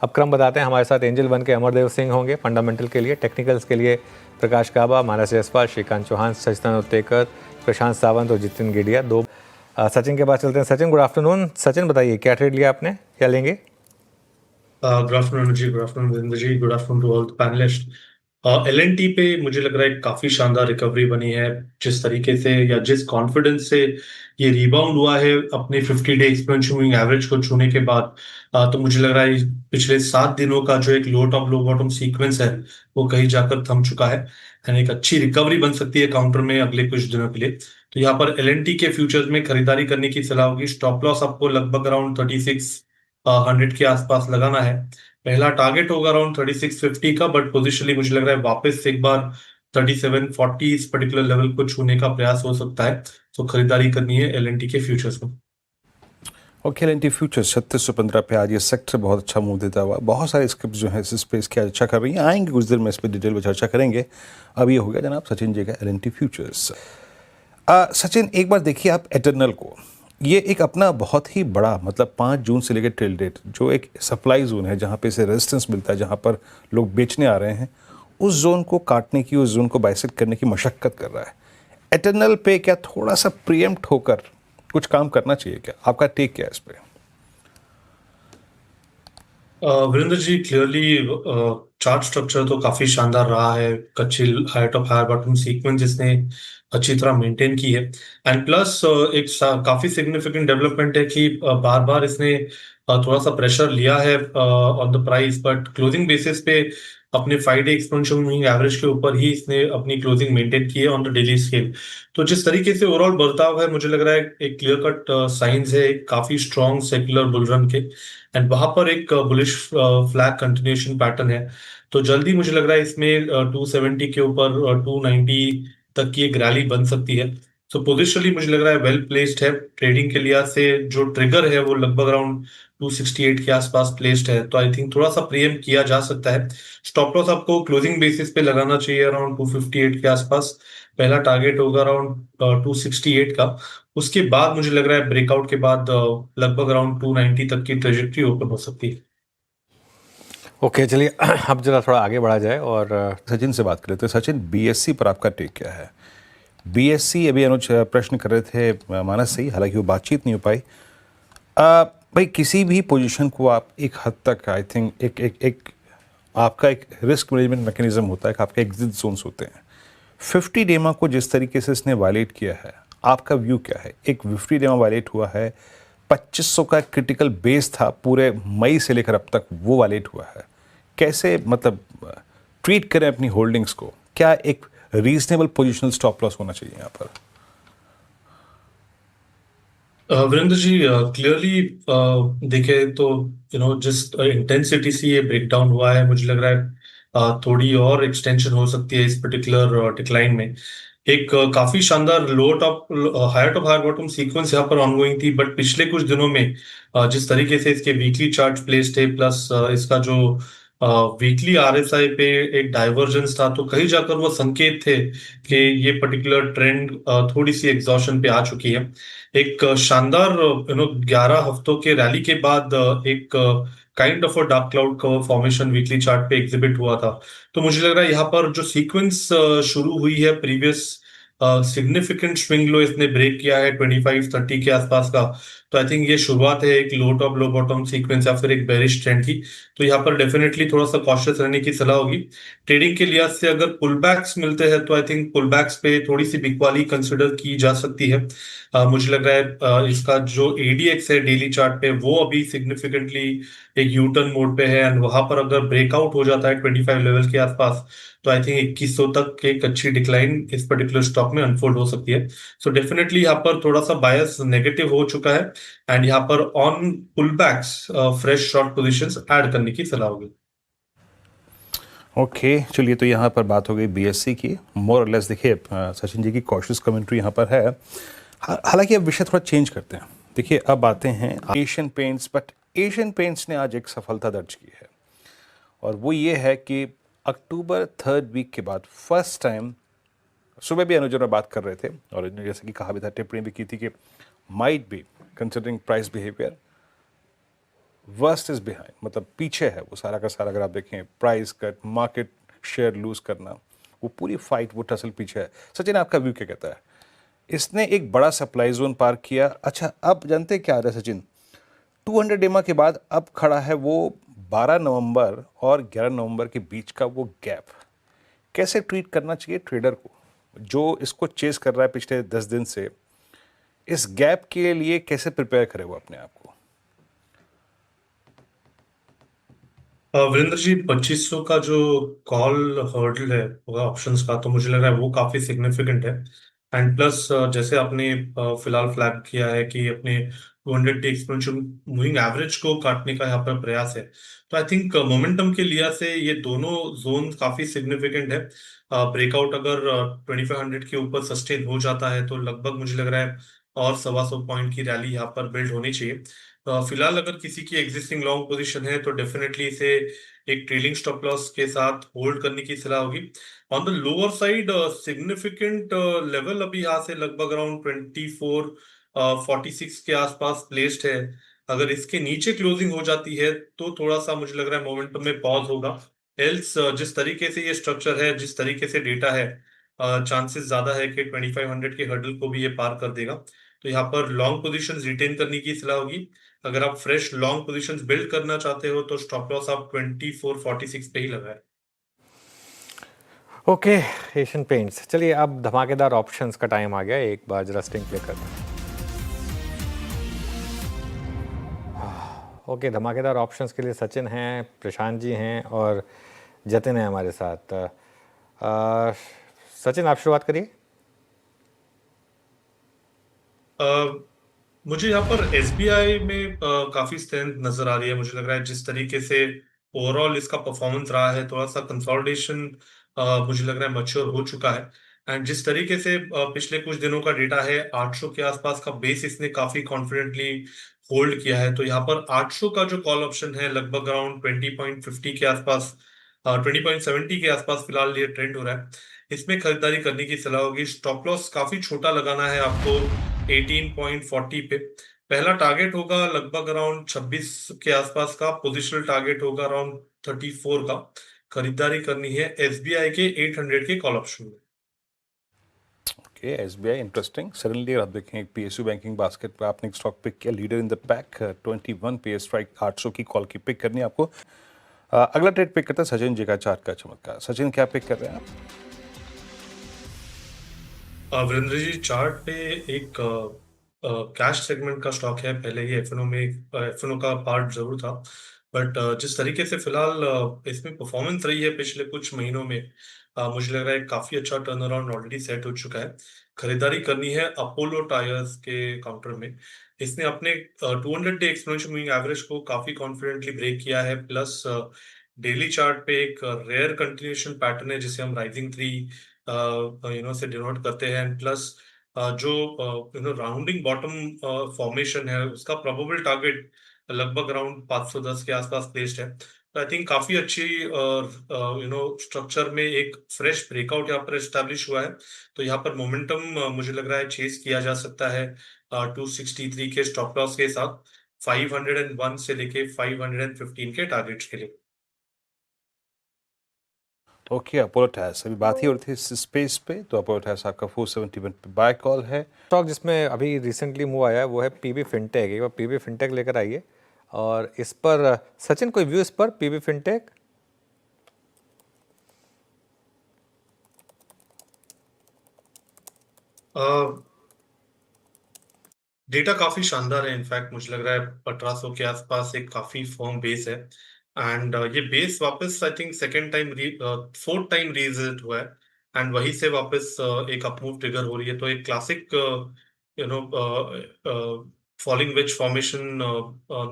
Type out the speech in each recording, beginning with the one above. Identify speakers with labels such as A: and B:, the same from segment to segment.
A: अब क्रम बताते हैं। हमारे साथ एंजल वन के अमरदेव सिंह होंगे फंडामेंटल के लिए, टेक्निकल्स के लिए प्रकाश काबा, मानस जायसवाल, श्रीकांत चौहान, सचिन उत्तेकर, प्रशांत सावंत और जितिन गिडिया। सचिन के पास चलते हैं। Sachin, good afternoon. सचिन, बताइए क्या ट्रेड लिया आपने, क्या लेंगे?
B: Good afternoon ji, good afternoon Virendra ji, good afternoon to all the panelists. L and T पे मुझे लग रहा है काफी शानदार रिकवरी बनी है। जिस तरीके से या जिस कॉन्फिडेंस से ये रिबाउंड हुआ है अपने 50 डे एक्सपोनेंशियल मूविंग एवरेज को छूने के बाद, तो मुझे लग रहा है पिछले 7 दिनों का जो एक लो टॉप लो बॉटम सीक्वेंस है वो कहीं जाकर थम चुका है। एंड एक अच्छी रिकवरी बन सकती है काउंटर में अगले कुछ दिनों के लिए। तो यहाँ पर एलएनटी के फ्यूचर्स में खरीदारी करने की सलाह होगी। स्टॉप लॉस आपको लगभग अराउंड 3600 के आसपास लगाना है। पहला टारगेट होगा अराउंड 3650 का, बट पोजिशनली मुझे लग रहा है वापस से एक बार 3740 इस पर्टिकुलर लेवल को छूने का प्रयास हो सकता है। तो खरीदारी करनी है एलएनटी के फ्यूचर्स में।
C: और एल फ्यूचर 3615 पे आज ये सेक्टर बहुत अच्छा मूव देता हुआ, बहुत सारे स्क्रिप्ट जो है इस स्पेस की अच्छा कर रही हैं। आएंगे कुछ देर में इस पर डिटेल में चर्चा करेंगे। अब ये हो गया जनाब सचिन जी का एल फ्यूचर्स। सचिन, एक बार देखिए आप एटर्नल को, ये एक अपना बहुत ही बड़ा मतलब 5 जून से लेकर टिल डेट जो एक सप्लाई जोन है जहाँ पे से रेजिस्टेंस मिलता है, जहाँ पर लोग बेचने आ रहे हैं, उस जोन को काटने की, उस जोन को बाइसेक्ट करने की मशक्कत कर रहा है। एटर्नल पे क्या थोड़ा सा प्रीएम्प्ट होकर कुछ काम करना चाहिए क्या? आपका टेक क्या है इस पे?
B: Virendra ji, clearly chart structure तो काफी शानदार रहा है। कच्ची height of higher bottom sequence जिसने अच्छी तरह मेंटेन की है। एंड प्लस काफी सिग्निफिकेंट डेवलपमेंट है कि बार बार इसने थोड़ा सा प्रेशर लिया है on the price, but closing basis पे अपने 5 डे एक्सपोनेंशियल मूविंग एवरेज के ऊपर ही इसने अपनी क्लोजिंग मेंटेन की है ऑन द डेली स्केल। तो जिस तरीके से ओवरऑल बर्ताव है, मुझे लग रहा है एक क्लियर कट साइंस है एक काफी स्ट्रॉन्ग सेक्युलर बुल रन के। एंड वहां पर एक बुलिश फ्लैग कंटिन्यूएशन पैटर्न है। तो जल्दी मुझे लग रहा है इसमें 270 के ऊपर 290 तक की एक रैली बन सकती है। तो पोजिशनली मुझे लग रहा है वेल प्लेस्ड है। ट्रेडिंग के लिहाज से जो ट्रिगर है वो लगभग अराउंड 268 के आसपास प्लेस्ड है। तो आई थिंक थोड़ा सा प्रीएम किया जा सकता है। स्टॉप लॉस आपको क्लोजिंग बेसिस पे लगाना चाहिए अराउंड 258 के आसपास। पहला टारगेट होगा अराउंड 268 का। उसके बाद मुझे लग रहा है ब्रेकआउट के बाद लगभग अराउंड 290 तक की ट्रेजेक्टरी ओपन हो सकती है।
A: ओके, चलिए अब जरा थोड़ा आगे बढ़ा जाए और
C: सचिन से बात कर लेते हैं। सचिन, बीएससी पर आपका टेक क्या है? बीएससी अभी अनुज प्रश्न कर रहे थे मानस से ही, हालांकि वो बातचीत नहीं हो पाई। भाई किसी भी पोजीशन को आप एक हद तक आई थिंक एक एक एक आपका एक रिस्क मैनेजमेंट मैकेनिज्म होता है कि आपके एग्जिट जोन्स होते हैं। 50 डेमा को जिस तरीके से इसने वायलेट किया है, आपका व्यू क्या है? एक 50 डेमा वायलेट हुआ है, 2500 का क्रिटिकल बेस था पूरे मई से लेकर अब तक, वो वायलेट हुआ है। कैसे मतलब ट्रीट करें अपनी होल्डिंग्स को? क्या एक रीजनेबल पोजिशनल स्टॉप लॉस होना चाहिए यहाँ पर?
B: वीरेंद्र जी, क्लियरली देखे तो जिस इंटेंसिटी से ये ब्रेकडाउन हुआ है, मुझे लग रहा है थोड़ी और एक्सटेंशन हो सकती है इस पर्टिकुलर डिक्लाइन में। एक काफी शानदार low top higher top higher bottom sequence यहाँ पर ऑनगोइंग थी, बट पिछले कुछ दिनों में जिस तरीके से इसके वीकली चार्ट प्लेस्ड थे, प्लस इसका जो वीकली आरएसआई पे एक डाइवर्जेंस था, तो कहीं जाकर वो संकेत थे कि ये पर्टिकुलर ट्रेंड थोड़ी सी एग्जॉशन पे आ चुकी है। एक शानदार 11 हफ्तों के रैली के बाद एक kind of a dark cloud cover formation weekly chart पे एग्जिबिट हुआ था। तो मुझे लग रहा है यहाँ पर जो सीक्वेंस शुरू हुई है, प्रीवियस सिग्निफिकेंट स्विंग लो इसने ब्रेक किया है 2530 के आसपास का। तो आई थिंक ये शुरुआत है एक लो टॉप लो बॉटम सीक्वेंस या फिर एक बेरिश ट्रेंड की। तो यहाँ पर डेफिनेटली थोड़ा सा कॉशियस रहने की सलाह होगी। ट्रेडिंग के लिहाज से अगर पुल बैक्स मिलते हैं तो आई थिंक पुल बैक्स पे थोड़ी सी बिकवाली कंसिडर की जा सकती है। मुझे लग रहा है इसका जो एडीएक्स है डेली चार्ट पे वो अभी सिग्निफिकेंटली एक यू टर्न मोड पे है। एंड वहां पर अगर ब्रेकआउट हो जाता है 25 लेवल के आसपास, तो आई थिंक 2100 तक एक अच्छी डिक्लाइन इस पर्टिकुलर स्टॉक में अनफोल्ड हो सकती है। सो डेफिनेटली यहाँ पर थोड़ा सा बायस नेगेटिव हो चुका है। एंड यहाँ पर on pull backs fresh short positions add करने की सलाह होगी।
C: ओके, चलिए, तो यहाँ पर बात हो गई बीएससी की। मोर और लेस देखिए सचिन जी की कॉशियस कमेंट्री यहाँ पर है। हालांकि अब विषय थोड़ा चेंज करते हैं। देखिए अब आते हैं Asian paints, but Asian paints ने आज एक सफलता दर्ज की है, और वो ये है कि अक्टूबर 3rd वीक के बाद फर्स्ट टाइम, सुबह भी अनुज और मैं बात कर रहे थे और जैसे कि कहा भी था, टिप्पणी भी की थी कि might be considering price behaviour, worst is behind, मतलब पीछे है वो सारा का सारा। अगर आप देखें price cut, market share lose करना, वो पूरी फाइट, वो टसल पीछे है। सचिन, आपका व्यू क्या कहता है? इसने एक बड़ा सप्लाई जोन पार किया। अच्छा, अब जानते हैं क्या आ रहा है सचिन? 200 डेमा के बाद अब खड़ा है वो 12 नवंबर और 11 नवंबर के बीच का वो गैप। कैसे ट्रीट करना चाहिए ट्रेडर को जो इसको चेस कर रहा है पिछले 10 दिन से? इस गैप के लिए कैसे प्रिपेयर करे वो अपने आप को?
B: वीरेंद्र जी, 2500 का जो कॉल हर्डल है ऑप्शंस का, तो मुझे लग रहा है वो काफी सिग्निफिकेंट है। एंड प्लस जैसे आपने फिलहाल फ्लैग किया है कि अपने 200 डे एक्सपोनेंशियल मूविंग एवरेज को काटने का यहाँ पर प्रयास है, तो आई थिंक मोमेंटम के लिहाज से ये दोनों जोन काफी सिग्निफिकेंट है। ब्रेकआउट अगर 2500 के ऊपर सस्टेन हो जाता है तो लगभग मुझे लग रहा है और 125 पॉइंट की रैली यहाँ पर बिल्ड होनी चाहिए। फिलहाल अगर किसी की एग्जिस्टिंग लॉन्ग पोजीशन है तो डेफिनेटली इसे एक ट्रेलिंग स्टॉप लॉस के साथ होल्ड करने की सलाह होगी। On the lower side significant level अभी यहाँ से लगभग अराउंड 2446 के आसपास प्लेस्ड है। अगर इसके नीचे क्लोजिंग हो जाती है तो थोड़ा सा मुझे लग रहा है मोमेंटम में पॉज होगा। एल्स जिस तरीके से ये स्ट्रक्चर है, जिस तरीके से डेटा है, चांसेस ज्यादा है कि 2500 के हर्डल को भी ये पार कर देगा। तो यहाँ पर लॉन्ग पोजीशंस रिटेन करने की सलाह होगी। अगर आप फ्रेश लॉन्ग पोजीशंस बिल्ड करना चाहते हो तो स्टॉप लॉस आप 2446 पे ही लगाए।
A: Okay, Asian paints. चलिए अब धमाकेदार ऑप्शंस का टाइम आ गया, एक बार जरा स्टिंग प्ले करते हैं। ओके, धमाकेदार ऑप्शंस के लिए सचिन हैं, प्रशांत जी हैं और जतिन है हमारे साथ। सचिन, आप शुरुआत करिए।
B: मुझे यहाँ पर एसबीआई में काफी स्ट्रेंथ नजर आ रही है। मुझे लग रहा है जिस तरीके से ओवरऑल इसका परफॉर्मेंस रहा है, थोड़ा सा कंसोलिडेशन मुझे लग रहा है मैच्योर हो चुका है। एंड जिस तरीके से पिछले कुछ दिनों का डेटा है, 800 के आसपास का बेस इसने काफी कॉन्फिडेंटली होल्ड किया है। तो यहाँ पर 800 का जो कॉल ऑप्शन है लगभग अराउंड 20.50 के आसपास, 20.70 के आसपास फिलहाल ये ट्रेंड हो रहा है। इसमें खरीदारी करने की सलाह होगी। स्टॉप लॉस काफी छोटा लगाना है आपको 18.40 पे। पहला टारगेट होगा लगभग अराउंड 26 के आसपास का, पोजिशनल टारगेट होगा अराउंड 34 का। खरीदारी करनी है एसबीआई के 800 के कॉल ऑप्शन में।
C: Okay, SBI interesting. सडनली आप देखें एक पीएसयू बैंकिंग बास्केट पर आपने एक स्टॉक पिक किया, लीडर इन द पैक, 21 पे स्ट्राइक, 800 की कॉल की पिक करनी है आपको। अगला ट्रेड पिक करता है सचिन जी का, चार्ट का चमत्कार। सचिन, क्या पिक कर रहे हैं आप?
B: वीरेंद्र जी, चार्ट पे एक कैश सेगमेंट का स्टॉक है। पहले ये एफएनओ में एफएनओ का पार्ट जरूर था, बट जिस तरीके से फिलहाल इसमें परफॉर्मेंस रही है पिछले कुछ महीनों में, मुझे लग रहा है काफी अच्छा टर्न अराउंड ऑलरेडी सेट हो चुका है। खरीदारी करनी है अपोलो टायर्स के काउंटर में। इसने अपने 200 डे एक्सपोनेंशियल मूविंग एवरेज को काफी कॉन्फिडेंटली ब्रेक किया है। प्लस डेली चार्ट पे एक रेयर कंटिन्यूएशन पैटर्न है जिसे हम राइजिंग थ्री से डिनोट करते हैं। प्लस जो राउंडिंग बॉटम फॉर्मेशन है उसका प्रोबेबल टारगेट लगभग अराउंड 510 के आसपास प्लेस्ड है। तो आई थिंक काफी अच्छी स्ट्रक्चर में एक फ्रेश ब्रेकआउट यहाँ पर एस्टेब्लिश हुआ है। तो यहाँ पर मोमेंटम मुझे लग रहा है चेस किया जा सकता है 263 के स्टॉप लॉस के साथ, 501 से लेके 515 के टारगेट्स के लिए।
C: ओके, अपोलो टायर्स, अभी बात ही हो रही थी इस स्पेस पे, तो अपोलो टायर्स आपका 471 पे बाय कॉल है।
A: स्टॉक जिसमें अभी रिसेंटली मूव आया है वो है पीबी फिनटेक। एक बार पीबी फिनटेक लेकर आइए। और इस पर सचिन, कोई व्यू इस पर पीबी फिनटेक?
B: डेटा काफी शानदार है। इनफैक्ट मुझे लग रहा है 1800 के आसपास एक काफी फर्म बेस है। एंड ये बेस वापस I think second time fourth time revisit हुआ है। एंड वहीं से वापस एक अपमूव ट्रिगर हो रही है। तो एक classic no falling wedge formation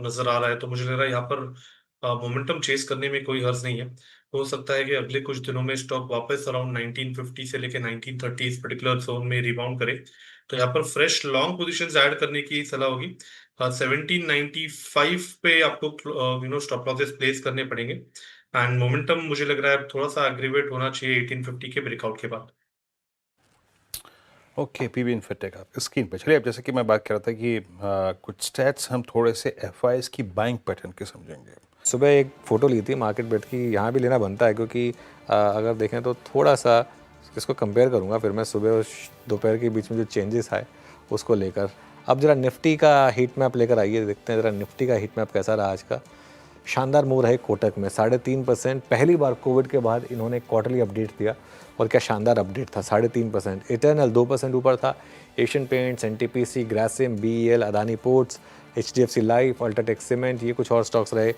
B: नजर आ रहा है। तो मुझे लग रहा है यहाँ पर मोमेंटम चेस करने में कोई हर्ज नहीं है। हो सकता है कि अगले कुछ दिनों में स्टॉक वापस अराउंड 1950 से लेके 1930 इस पर्टिकुलर जोन में रिबाउंड करे। तो यहाँ पर फ्रेश लॉन्ग पोजीशंस ऐड करने की सलाह होगी। 1795 पे आपको स्टॉप लॉसेस प्लेस करने पड़ेंगे। एंड मोमेंटम मुझे लग रहा है थोड़ा सा एग्रीवेट होना चाहिए 1850 के ब्रेकआउट के बाद।
C: ओके, पीवी इन्फोटेक आपकी स्क्रीन पे। चलिए, अब जैसे कि मैं बात कर रहा था कि कुछ स्टैट्स हम थोड़े से एफआईएस की बाइंग पैटर्न के समझेंगे।
A: सुबह एक फ़ोटो ली थी मार्केट बेट की, यहाँ भी लेना बनता है क्योंकि अगर देखें तो थोड़ा सा इसको कंपेयर करूँगा फिर मैं सुबह और दोपहर के बीच में जो चेंजेस आए उसको लेकर। अब ज़रा निफ्टी का हीट मैप लेकर आइए, देखते हैं ज़रा निफ्टी का हीट मैप कैसा रहा आज का। शानदार मूव रहे कोटक में 3.5%, पहली बार कोविड के बाद इन्होंने क्वार्टरली अपडेट दिया और क्या शानदार अपडेट था। 3.5%, इटर्नल 2% ऊपर था। Asian paints, NTPC, Grasim, BEL, Adani ports, HDFC life, UltraTech cement, ये कुछ और स्टॉक्स रहे।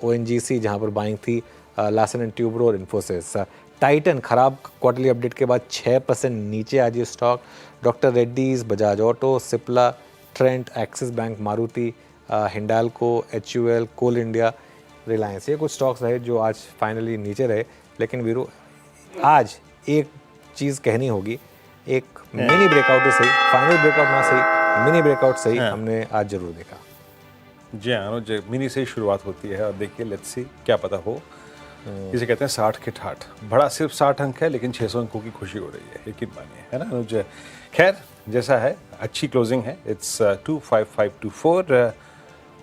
A: ओएनजीसी जहाँ पर बाइंग थी, लार्सन एंड ट्यूब्रो और इन्फोसिस। टाइटन खराब क्वार्टरली अपडेट के बाद 6% नीचे आज ये stock. Doctor Reddy's, Bajaj auto, Cipla, Trent, Axis bank, Maruti, Hindalco, HUL, coal India, Reliance, ये कुछ स्टॉक्स रहे जो आज फाइनली नीचे रहे। लेकिन वीरू आज एक चीज़ कहनी होगी, एक मिनी ब्रेकआउट ही सही, फाइनल ब्रेकआउट ना सही, मिनी ब्रेकआउट सही हमने आज जरूर देखा।
C: जी हाँ, अनुज, मिनी से ही शुरुआत होती है और देखिए लेट्स सी क्या पता हो। जिसे कहते हैं 60 के ठाठ, बड़ा सिर्फ 60 अंक है लेकिन 600 अंकों की खुशी हो रही है, यकीन मानिए, है ना अनुज। खैर जैसा है, अच्छी क्लोजिंग है, इट्स 25524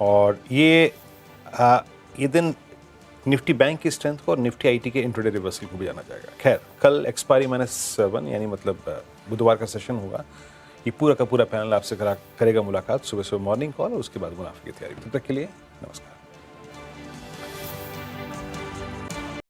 C: और ये दिन निफ्टी बैंक की स्ट्रेंथ को और निफ्टी आईटी के इंट्राडे रिवर्सल को भी जाना जाएगा। खैर कल एक्सपायरी -1 यानी मतलब बुधवार का सेशन होगा। ये पूरा का पूरा पैनल आपसे करेगा मुलाकात सुबह सुबह मॉर्निंग कॉल और उसके बाद मुनाफे की तैयारी। तब तक के लिए नमस्कार।